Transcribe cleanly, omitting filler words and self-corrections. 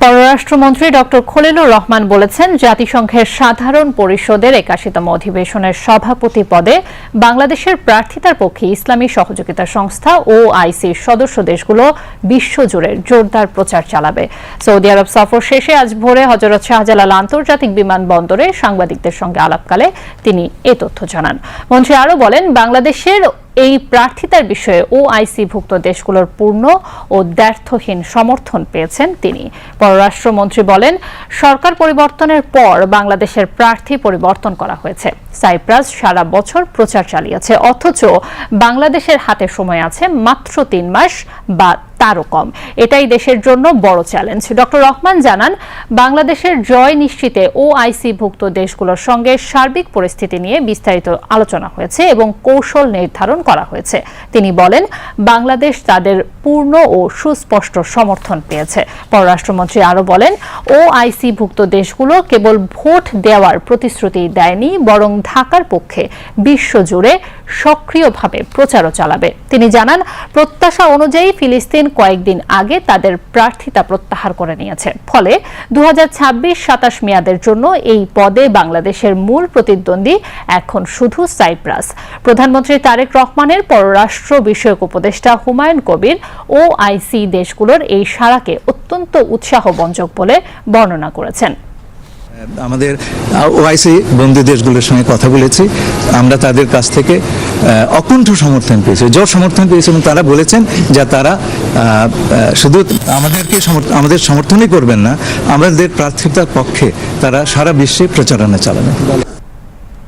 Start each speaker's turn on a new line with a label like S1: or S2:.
S1: পররাষ্ট্রমন্ত্রী ডক্টর খলিলুর রহমান বলেছেন, জাতিসংঘের সাধারণ পরিষদের ৮১তম অধিবেশনের সভাপতি পদে বাংলাদেশের প্রার্থিতার পক্ষে ইসলামী সহযোগিতা সংস্থা OICর সদস্য দেশগুলো বিশ্বজুড়ে জোরদার প্রচার চালাবে। সৌদি আরব সফর শেষে আজ ভোরে হযরত শাহজালাল আন্তর্জাতিক বিমানবন্দরে সাংবাদিকদের সঙ্গে আলাপকালে তিনি এ তথ্য জানান। মন্ত্রী আরও বলেন, বাংলাদেশের এই প্রার্থিতার বিষয়ে OIC-ভুক্ত দেশগুলোর পূর্ণ ও দ্ব্যর্থহীন সমর্থন পেয়েছেন তিনি। পররাষ্ট্রমন্ত্রী বলেন, সরকার পরিবর্তনের পর বাংলাদেশের প্রার্থী পরিবর্তন করা হয়েছে। সাইপ্রাস সারা বছর প্রচার চালিয়েছে, অথচ বাংলাদেশের হাতে সময় আছে মাত্র ৩ মাস বা তারও কম। এটাই দেশের জন্য বড় চ্যালেঞ্জ। ডক্টর রহমান জানান, বাংলাদেশের জয় নিশ্চিতে OIC-ভুক্ত দেশগুলোর সঙ্গে সার্বিক পরিস্থিতি নিয়ে বিস্তারিত আলোচনা হয়েছে এবং কৌশল নির্ধারণ করা হয়েছে। তিনি বলেন, বাংলাদেশ তাদের পূর্ণ ও সুস্পষ্ট সমর্থন পেয়েছে। পররাষ্ট্রমন্ত্রী আরও বলেন, OIC-ভুক্ত দেশগুলো কেবল ভোট দেওয়ার প্রতিশ্রুতি দেয়নি, বরং ঢাকার পক্ষে বিশ্বজুড়ে সক্রিয়ভাবে প্রচারও চালাবে। তিনি জানান, প্রত্যাশা অনুযায়ী ফিলিস্তিন কয়েকদিন আগে তাদের প্রার্থিতা প্রত্যাহার করে নিয়েছে। ফলে 2026-27 মেয়াদের জন্য এই পদে বাংলাদেশের মূল প্রতিদ্বন্দ্বী এখন শুধু সাইপ্রাস। প্রধানমন্ত্রী তারেক রহমানের পররাষ্ট্র বিষয়ক উপদেষ্টা হুমায়ুন কবির OIC দেশগুলোর এই সাড়াকে অত্যন্ত উৎসাহব্যঞ্জক বলে বর্ণনা করেছেন।
S2: আমাদের OIC বন্ধু দেশগুলোর সঙ্গে কথা বলেছি, আমরা তাদের কাছ থেকে অকুণ্ঠ সমর্থন পেয়েছি, জোর সমর্থন পেয়েছি এবং তারা বলেছেন যে তারা শুধু আমাদের সমর্থনই করবেন না, আমাদের প্রার্থিতার পক্ষে তারা সারা বিশ্বে প্রচারণা চালাবেন।